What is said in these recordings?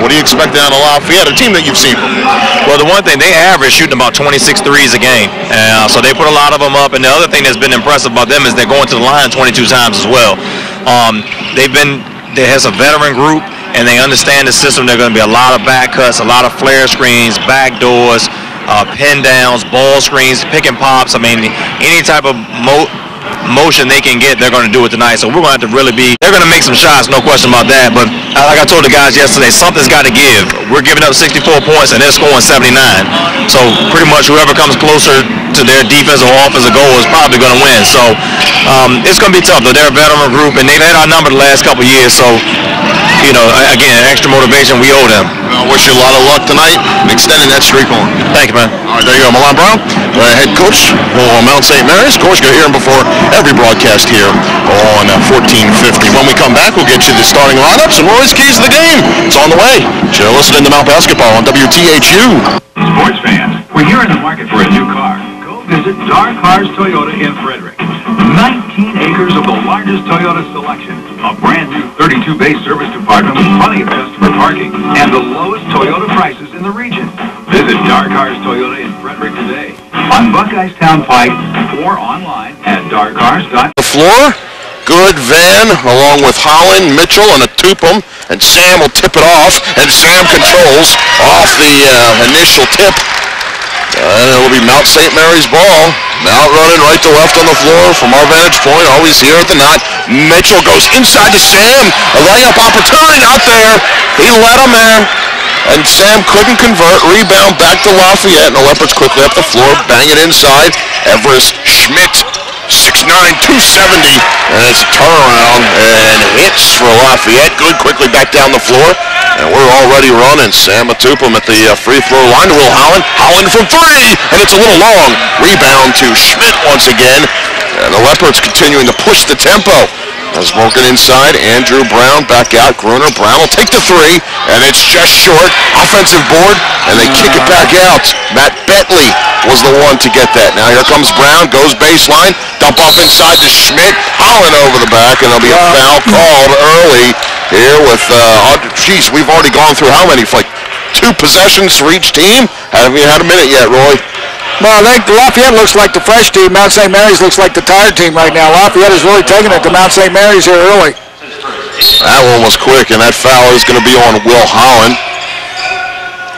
What do you expect out of Lafayette, a team that you've seen before? Well, the one thing, they average shooting about 26 threes a game. So they put a lot of them up. And the other thing that's been impressive about them is they're going to the line 22 times as well. There has a veteran group, and they understand the system. There are going to be a lot of back cuts, a lot of flare screens, back doors, pin downs, ball screens, pick and pops. I mean, any type of motion they can get, they're going to do it tonight. So we're going to have to really they're going to make some shots, no question about that. But like I told the guys yesterday, something's got to give. We're giving up 64 points and they're scoring 79. So pretty much whoever comes closer to their defensive or offensive goal is probably going to win. So it's going to be tough, though. They're a veteran group, and they've had our number the last couple of years. So, you know, again, extra motivation we owe them. I wish you a lot of luck tonight in extending that streak on. Thank you, man. All right, there you go. Milan Brown, head coach for Mount St. Mary's. Of course, you're going to hear him before every broadcast here on 1450. When we come back, we'll get you the starting lineups and Roy's keys to the game. It's on the way. You're listening to Mount Basketball on WTHU. Sports fans, we're here in the market for a new car. Go visit Dar Cars Toyota in Frederick. 19 acres of the largest Toyota selection. A brand new 32 bay service department with plenty of customer parking and the lowest Toyota prices in the region. Visit Dar Cars Toyota in Frederick today on Buckeyes Town Pike or online at darcars.com. The floor, good Vann along with Holland, Mitchell, and a Tupum, and Sam will tip it off, and Sam controls off the initial tip. And it'll be Mount St. Mary's ball. Mount running right to left on the floor from our vantage point, always here at the knot. Mitchell goes inside to Sam. A layup opportunity out there. He let him there. And Sam couldn't convert. Rebound back to Lafayette. And the Leopards quickly up the floor. Bang it inside. Everest Schmidt, 6'9", 270. And it's a turnaround and hits for Lafayette. Good quickly back down the floor. And we're already running. Sam Atupum at the free throw line to Will Holland. Holland from three, and it's a little long. Rebound to Schmidt once again. And the Leopards continuing to push the tempo. As working inside, Andrew Brown back out. Gruner, Brown will take the three, and it's just short. Offensive board, and they kick it back out. Matt Bentley was the one to get that. Now here comes Brown, goes baseline, dump off inside to Schmidt. Holland over the back, and there'll be a foul called early here with, geez, we've already gone through how many? Like 2 possessions for each team? Haven't even had a minute yet, Roy. Well, I think Lafayette looks like the fresh team. Mount St. Mary's looks like the tired team right now. Lafayette is really taking it to Mount St. Mary's here early. That one was quick, and that foul is going to be on Will Holland.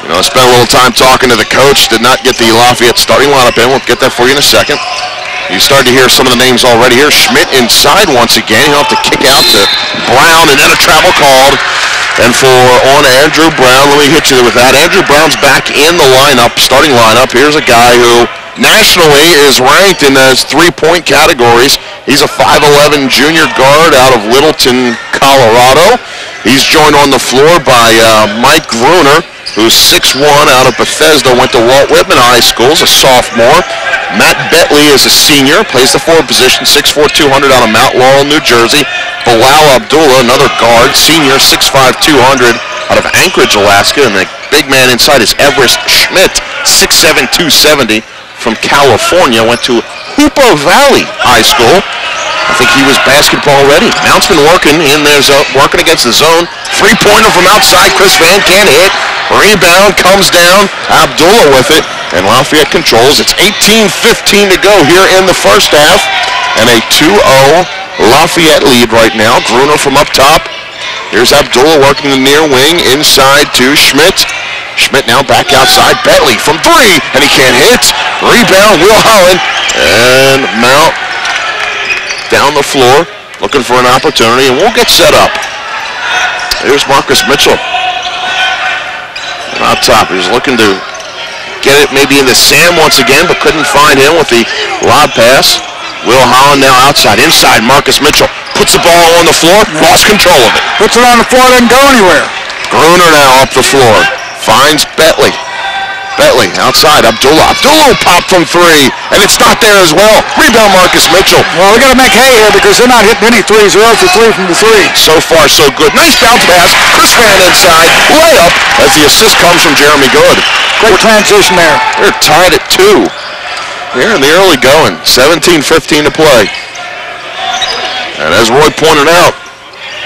You know, I spent a little time talking to the coach. Did not get the Lafayette starting lineup in. We'll get that for you in a second. You started to hear some of the names already here. Schmidt inside once again. He'll have to kick out to Brown, and then a travel called. And on Andrew Brown, let me hit you with that. Andrew Brown's back in the lineup, starting lineup. Here's a guy who nationally is ranked in those three-point categories. He's a 5'11" junior guard out of Littleton, Colorado. He's joined on the floor by Mike Gruner, who's 6'1", out of Bethesda, went to Walt Whitman High School, is a sophomore. Matt Bentley is a senior, plays the forward position, 6'4", 200 out of Mount Laurel, New Jersey. Bilal Abdullah, another guard, senior, 6'5", 200 out of Anchorage, Alaska. And the big man inside is Everest Schmidt, 6'7", 270 from California, went to Hoopa Valley High School. I think he was basketball ready. Mount's been working in their zone, working against the zone. Three-pointer from outside. Chris Vann can't hit. Rebound comes down. Abdullah with it. And Lafayette controls. It's 18-15 to go here in the first half. And a 2-0 Lafayette lead right now. Gruner from up top. Here's Abdullah working the near wing. Inside to Schmidt. Schmidt now back outside. Bentley from three. And he can't hit. Rebound. Will Holland. And Mount down the floor, looking for an opportunity, and we'll get set up. Here's Marcus Mitchell. And out top, he's looking to get it maybe into Sam once again, but couldn't find him with the lob pass. Will Holland now outside. Inside, Marcus Mitchell puts the ball on the floor, lost control of it. Puts it on the floor, didn't go anywhere. Gruner now up the floor, finds Bentley. Bentley outside, Abdullah will pop from three, and it's not there as well. Rebound Marcus Mitchell. Well, we got to make hay here because they're not hitting any threes. They're 0 for 3 from the three. So far, so good. Nice bounce pass. Chris Vann inside, layup, as the assist comes from Jeremy Good. Great transition there. They're tied at 2. Here in the early going, 17-15 to play. And as Roy pointed out,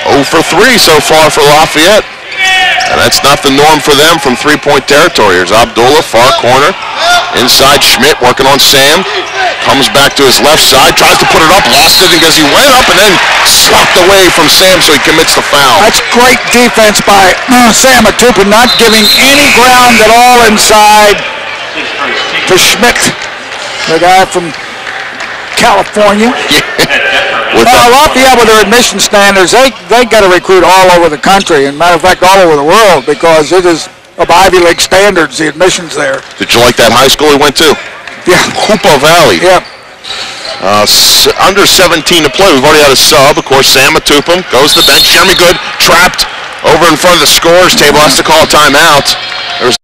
0 for 3 so far for Lafayette. And that's not the norm for them from three-point territory. Here's Abdullah, far corner. Inside, Schmidt working on Sam. Comes back to his left side, tries to put it up, lost it because he went up and then swapped away from Sam, so he commits the foul. That's great defense by Sam Atupa, not giving any ground at all inside to Schmidt, the guy from California. Lafayette, with their admission standards, they got to recruit all over the country, and matter of fact, all over the world, because it is of Ivy League standards, the admissions there. Did you like that high school he went to? Yeah. Hoopa Valley. Yeah. Under 17 to play. We've already had a sub. Of course, Sam Atupum goes to the bench. Jeremy Good trapped over in front of the scorers table. Has to call a timeout. There's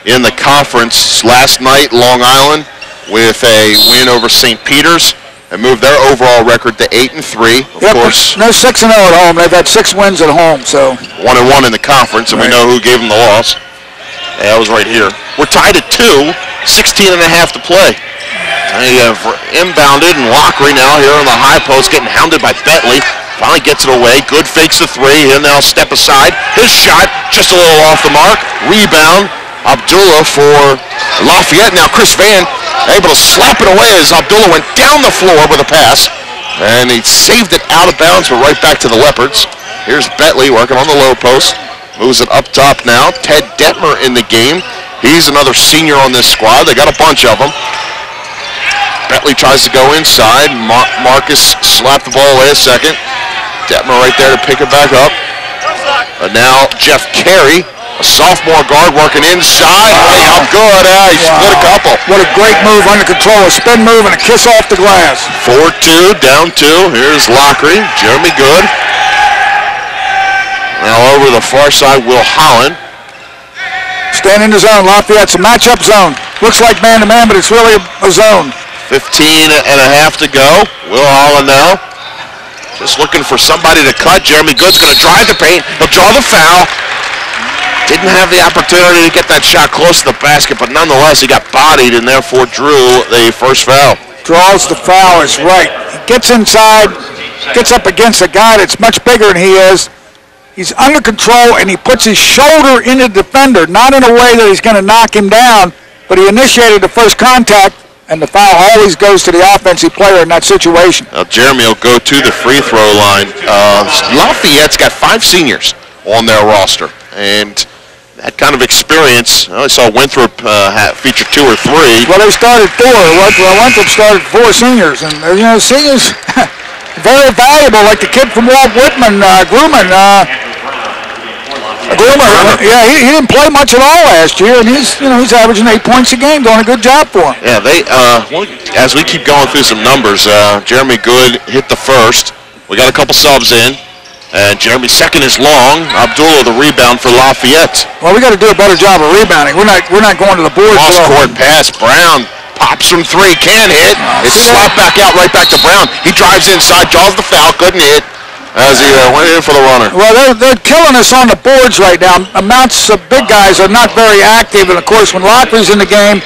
in the conference last night, Long Island, with a win over St. Peter's and moved their overall record to 8-3. Of course, no 6-0 at home. They've had 6 wins at home, so 1-1 in the conference, and we know who gave them the loss. Yeah, that was right here. We're tied at 2, 16 and a half to play. They have inbounded, and Lockery now here on the high post, getting hounded by Bentley. Finally gets it away. Good fakes the three. He'll now step aside. His shot just a little off the mark. Rebound. Abdullah for Lafayette. Now Chris Vann able to slap it away as Abdullah went down the floor with a pass. And he saved it out of bounds, but right back to the Leopards. Here's Bentley working on the low post. Moves it up top now. Ted Detmer in the game. He's another senior on this squad. They got a bunch of them. Bentley tries to go inside. Marcus slapped the ball away a second. Detmer right there to pick it back up. And now Jeff Carey, a sophomore guard, working inside. Layup good. He split a couple. What a great move under control. A spin move and a kiss off the glass. 4-2, down 2. Here's Lockery. Jeremy Good. Now over the far side, Will Holland. Stand in the zone. Lafayette's a matchup zone. Looks like man-to-man, but it's really a zone. 15 and a half to go. Will Holland now just looking for somebody to cut. Jeremy Good's going to drive the paint. He'll draw the foul. Didn't have the opportunity to get that shot close to the basket, but nonetheless, he got bodied and therefore drew the first foul. Draws the foul is right. He gets inside, gets up against a guy that's much bigger than he is. He's under control, and he puts his shoulder into the defender, not in a way that he's going to knock him down, but he initiated the first contact, and the foul always goes to the offensive player in that situation. Now, Jeremy will go to the free throw line. Lafayette's got 5 seniors on their roster, and that kind of experience, I saw Winthrop feature 2 or 3. Well, they started 4. Winthrop started 4 seniors, and seniors very valuable, like the kid from Walt Whitman, Grumman. Yeah, he didn't play much at all last year, and he's averaging 8 points a game, doing a good job for him. Yeah, as we keep going through some numbers, Jeremy Good hit the first. We got a couple subs in. And Jeremy's second is long. Abdullah the rebound for Lafayette. Well, we got to do a better job of rebounding. We're not going to the boards. Cross-court pass. Brown pops from 3, can't hit. It's slapped back out, right back to Brown. He drives inside, draws the foul, couldn't hit as he went in for the runner. Well, they're killing us on the boards right now. Amounts of big guys are not very active, and of course, when Lockery's in the game,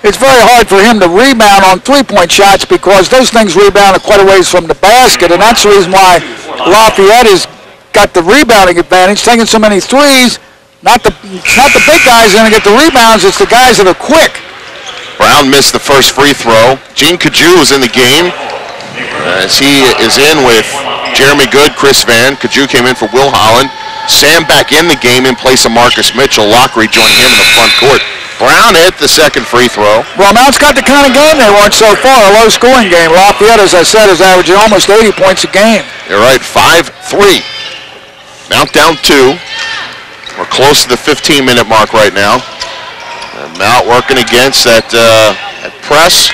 it's very hard for him to rebound on 3-point shots because those things rebound quite a ways from the basket, and that's the reason why Lafayette has got the rebounding advantage, taking so many threes. Not the big guys are going to get the rebounds, it's the guys that are quick. Brown missed the first free throw. Gene Kaju is in the game as he is in with Jeremy Good, Chris Vann. Kaju came in for Will Holland. Sam back in the game in place of Marcus Mitchell. Lockery joining him in the front court. Brown hit the second free throw. Well, Mount's got the kind of game they want so far, a low-scoring game. Lafayette, as I said, is averaging almost 80 points a game. You're right, 5-3. Mount down 2. We're close to the 15-minute mark right now. And Mount working against that press.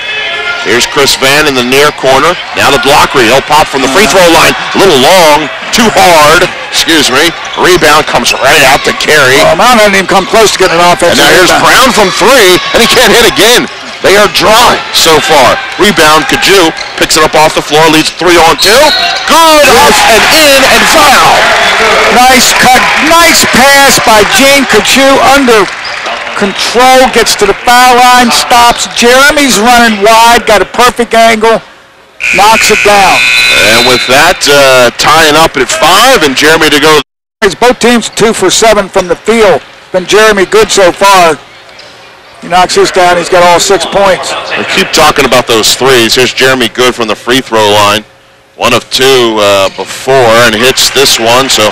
Here's Chris Vann in the near corner. Now to Lockery. He'll pop from the free throw line. A little long, too hard. Excuse me. Rebound comes right out to Carey. Mount hasn't even come close to getting an offensive rebound. And now here's Brown from 3, and he can't hit again. They are dry so far. Rebound, Kaju picks it up off the floor, leads 3-on-2. Good, up and in, and foul. Nice cut, nice pass by Gene Kaju under control, gets to the foul line, stops. Jeremy's running wide, got a perfect angle, knocks it down. And with that, tying up at 5, and Jeremy to go Both teams 2 for 7 from the field. Been Jeremy Good so far. He knocks this down. He's got all 6 points. We keep talking about those threes. Here's Jeremy Good from the free throw line. 1 of 2 before, and hits this one. So